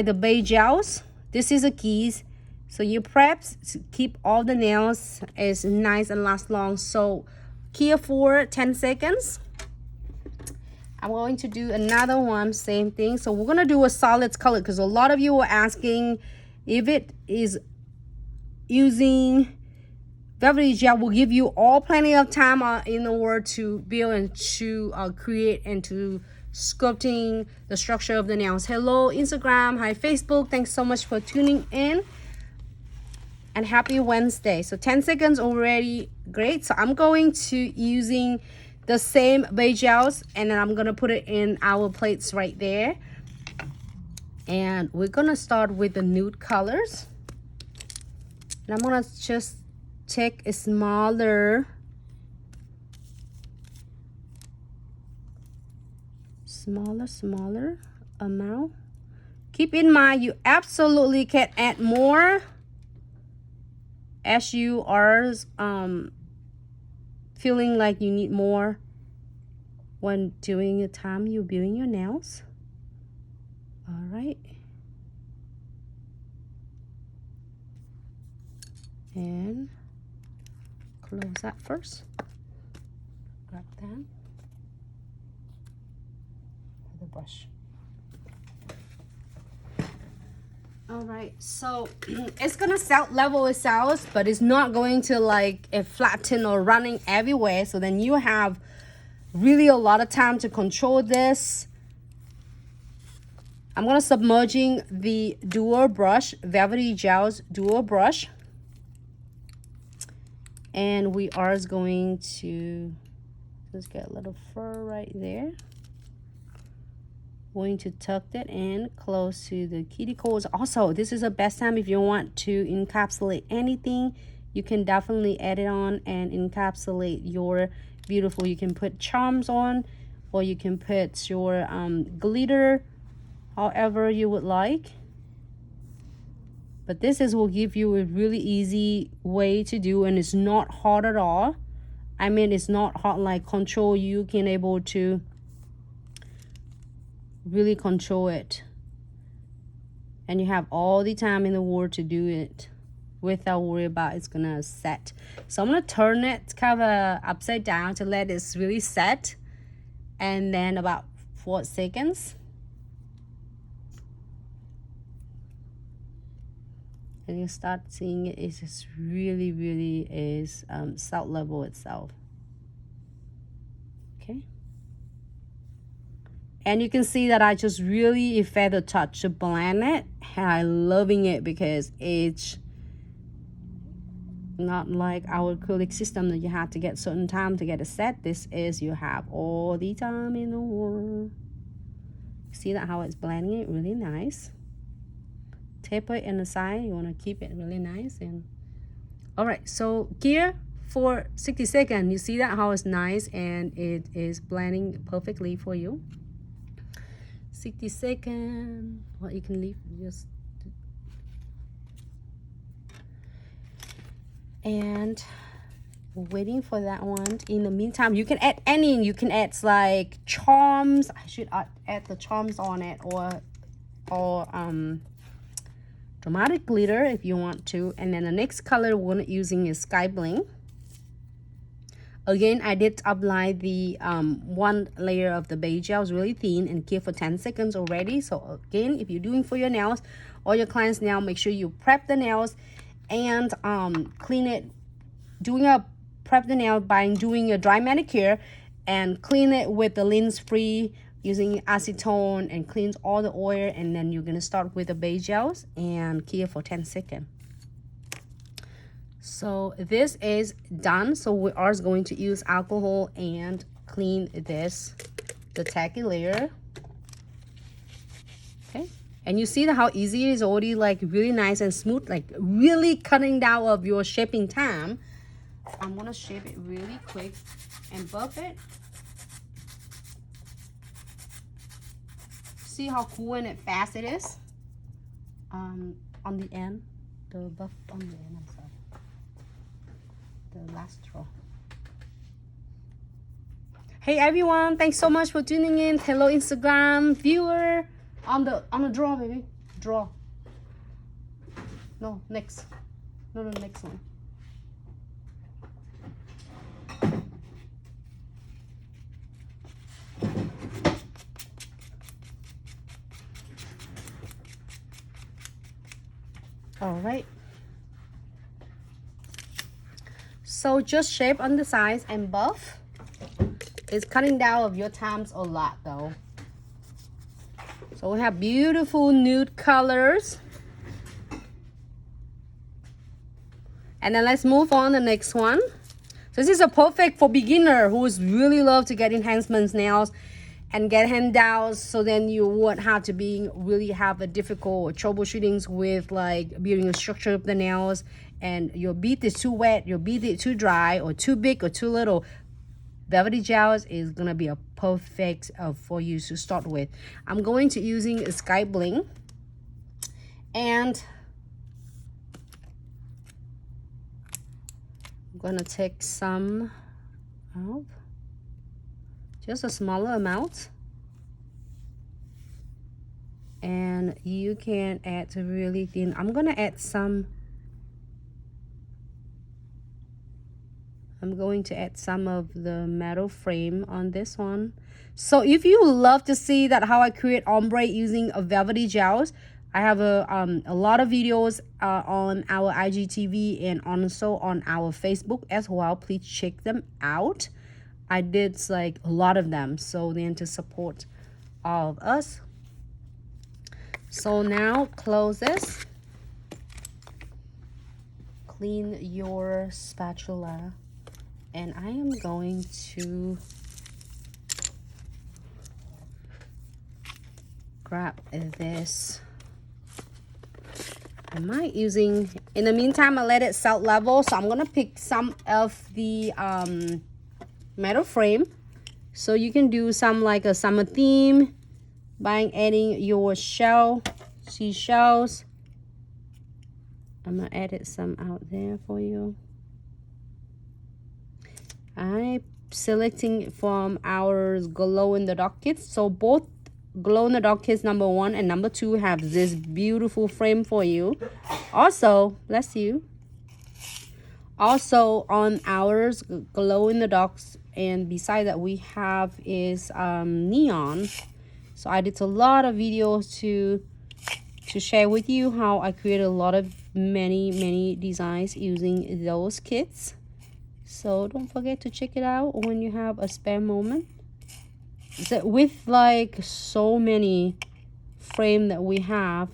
the beige gels. This is a keys. So you prep, keep all the nails is nice and last long. So here for 10 seconds. I'm going to do another one, same thing. So we're gonna do a solid color because a lot of you were asking if it is using Velvetty Gel will give you all plenty of time in the world to build and to create and to sculpting the structure of the nails. Hello Instagram, hi Facebook, thanks so much for tuning in and happy Wednesday. So 10 seconds already, great. So I'm going to using the same beige gels and then I'm gonna put it in our plates right there, and we're gonna start with the nude colors. And I'm gonna just take a smaller amount. Keep in mind you absolutely can add more as you are feeling like you need more when during the time you're building your nails. All right, and close that first. Grab that with a brush. All right, so it's gonna level itself, but it's not going to like flatten or running everywhere. So then you have really a lot of time to control this. I'm gonna submerging the dual brush, Velvetty Gel's dual brush, and we are going to just get a little fur right there. Going to tuck that in close to the cuticles. Also, this is the best time if you want to encapsulate anything. You can definitely add it on and encapsulate your beautiful. You can put charms on, or you can put your glitter, however you would like. But this will give you a really easy way to do, and it's not hard at all. I mean, it's not hard like control. You can able to really control it, and you have all the time in the world to do it without worry about it's gonna set. So I'm gonna turn it kind of upside down to let it really set, and then about 4 seconds, and you start seeing it is just really is salt level itself. Okay. And you can see that I just really feather touch to blend it, and I'm loving it because it's not like our acrylic system that you have to get certain time to get it set. This is you have all the time in the world. See that how it's blending it really nice. Taper it in the side. You want to keep it really nice. And all right, so here for 60 seconds, you see that how it's nice and it is blending perfectly for you. 60 seconds. Well, you can leave just, and we're waiting for that one. In the meantime, you can add any. You can add like charms. I should add the charms on it, or dramatic glitter if you want to. And then the next color we're using is Sky Bling. Again, I did apply the one layer of the beige gel, really thin, and keep for 10 seconds already. So again, if you're doing for your nails or your client's nail, make sure you prep the nails and clean it. Prep the nail by doing a dry manicure, and clean it with the lens free using acetone, and cleans all the oil. And then you're gonna start with the beige gels and keep for 10 seconds. So this is done. So we are going to use alcohol and clean this, the tacky layer. Okay, and you see how easy it is, already like really nice and smooth, like really cutting down of your shaping time. I'm gonna shape it really quick and buff it. See how cool and fast it is. On the end, the buff on the end, I'm sorry. The last row. Hey everyone, thanks so much for tuning in. Hello Instagram viewer. On the draw, baby. draw. No, next. No, next one. All right. So just shape on the sides and buff. It's cutting down of your times a lot though. So we have beautiful nude colors. And then let's move on to the next one. So this is a perfect for beginner who is really love to get enhancements nails and get handouts, so then you won't have to be really have a difficult troubleshootings with like building a structure of the nails, and your bead is too wet, your bead is too dry, or too big or too little. Velvetty Gels is gonna be a perfect for you to start with. I'm going to using Sky Bling, and I'm gonna take some out, just a smaller amount, and you can add really thin. I'm gonna add some. I'm going to add some of the metal frame on this one. So if you love to see that how I create ombre using a Velvetty Gels, I have a lot of videos on our IGTV and also on our Facebook as well. Please check them out. I did like a lot of them, so then to support all of us. So now close this. Clean your spatula. And I am going to grab this. I might using, in the meantime, I let it set level. So I'm gonna pick some of the metal frame. So you can do some like a summer theme by adding your shell, seashells. I'm gonna edit some out there for you. I'm selecting from our glow in the dark kits. So both glow in the dark kits number 1 and number 2 have this beautiful frame for you. Also, bless you. Also on ours glow in the darks, and beside that we have is neon. So I did a lot of videos to share with you how I created a lot of many designs using those kits. So don't forget to check it out when you have a spare moment. So with like so many frame that we have,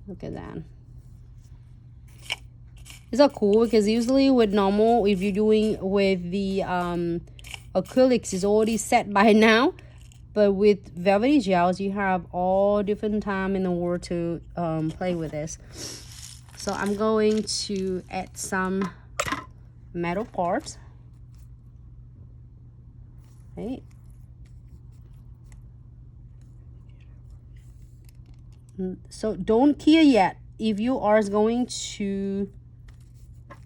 look at that. It's so cool because usually with normal, if you're doing with the acrylics, is already set by now. But with Velvetty Gels, you have all different time in the world to play with this. So I'm going to add some metal parts. Right. So don't cure yet. If you are going to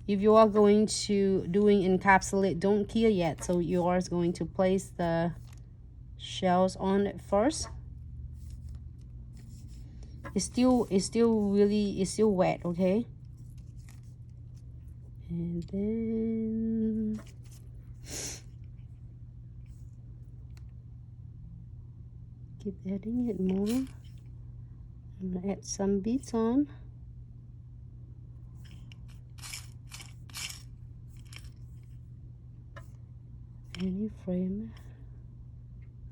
doing encapsulate, don't cure yet. So you are going to place the shells on it first. It's still wet, okay? And then keep adding it more. I'm gonna add some beads on. Any frame.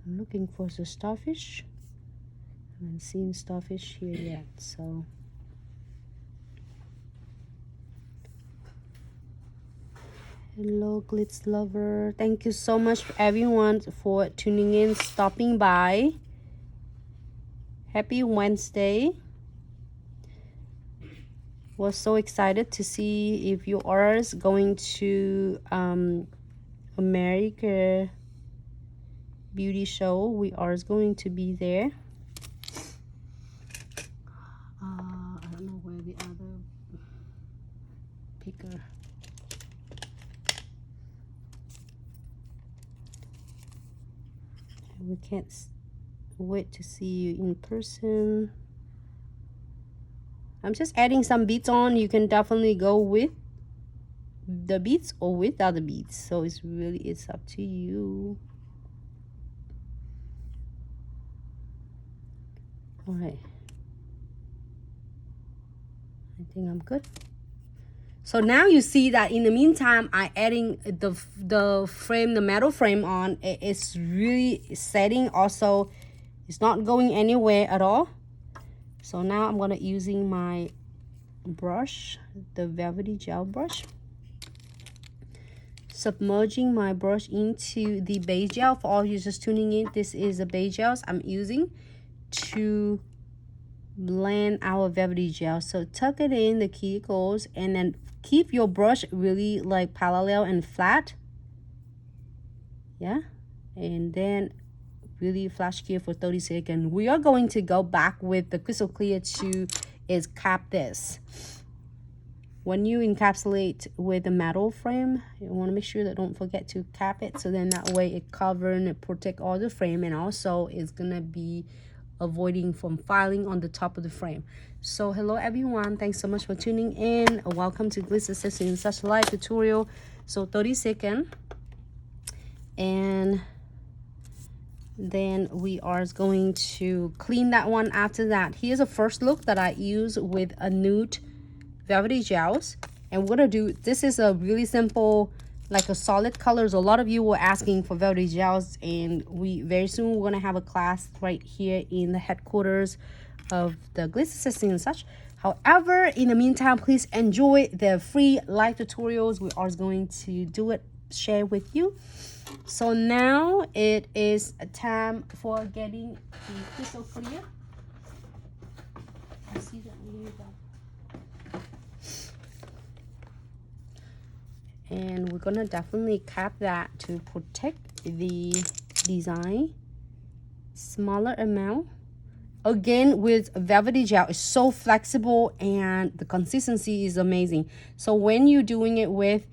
I'm looking for the starfish. I haven't seen starfish here yet, so hello glitz lover, thank you so much everyone for tuning in, stopping by. Happy Wednesday. Was so excited to see if you are going to America beauty show. We are going to be there. I don't know where the other picker. We can't wait to see you in person. I'm just adding some beads on. You can definitely go with the beads or without the beads, so it's up to you. All right, I think I'm good. So now you see that in the meantime, I adding the frame, the metal frame on. It's really setting. Also, it's not going anywhere at all. So now I'm gonna using my brush, the Velvetty Gel brush, submerging my brush into the base gel. For all you just tuning in, this is the base gels I'm using to blend our Velvetty Gel. So tuck it in the cuticles and then keep your brush really like parallel and flat. Yeah, and then really flash clear for 30 seconds. We are going to go back with the crystal clear to cap this. When you encapsulate with a metal frame, you want to make sure that don't forget to cap it, so then that way it cover and it protect all the frame, and also it's gonna be avoiding from filing on the top of the frame. So hello everyone, thanks so much for tuning in. Welcome to Glitz Subscription Box live tutorial. So 30 seconds, and then we are going to clean that one after that. Here's a first look that I use with a nude Velvetty gels, and we're gonna do, this is a really simple, like a solid colors. A lot of you were asking for Velvetty gels, and we very soon we're gonna have a class right here in the headquarters of the Glitz Subscription and such. However, in the meantime, please enjoy the free live tutorials. We are going to do it, share with you. So now it is a time for getting the crystal clear. I see that. And we're gonna definitely cap that to protect the design. Smaller amount. Again, with Velvetty Gel, it's so flexible and the consistency is amazing. So when you're doing it with,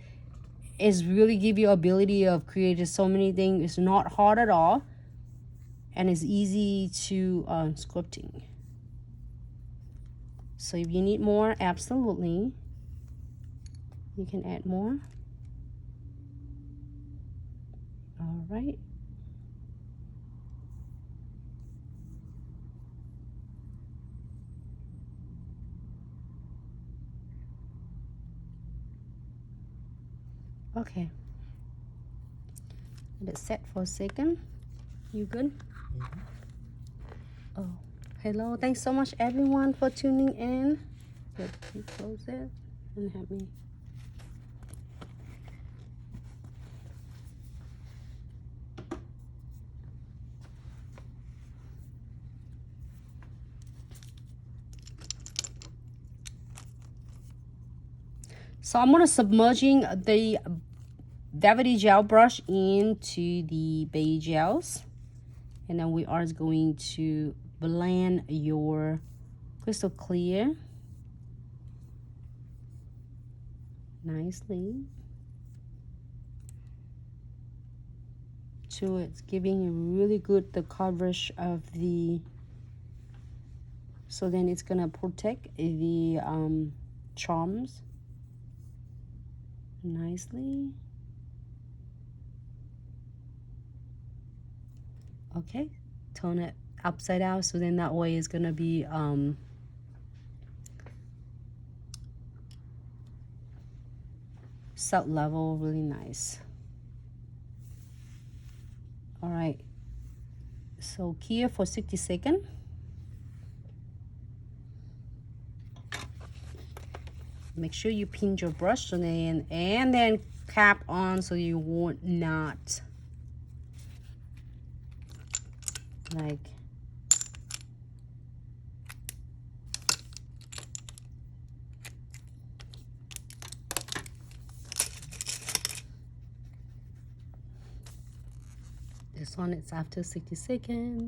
it's really give you ability of creating so many things. It's not hard at all, and it's easy to sculpting. So if you need more, absolutely, you can add more. All right. Okay. Let it set for a second. You good? Mm-hmm. Oh, hello. Thanks so much everyone for tuning in. Let me close it and help me. So I'm gonna submerging the Velvetty Gel brush into the base gels, and then we are going to blend your crystal clear nicely to it's giving really good the coverage of the, so then it's gonna protect the charms nicely. Okay, tone it upside down, so then that way it's gonna be set level, really nice. All right, so here for 60 seconds. Make sure you pin your brush on in, and then cap on so you won't not like this one. It's after 60 seconds.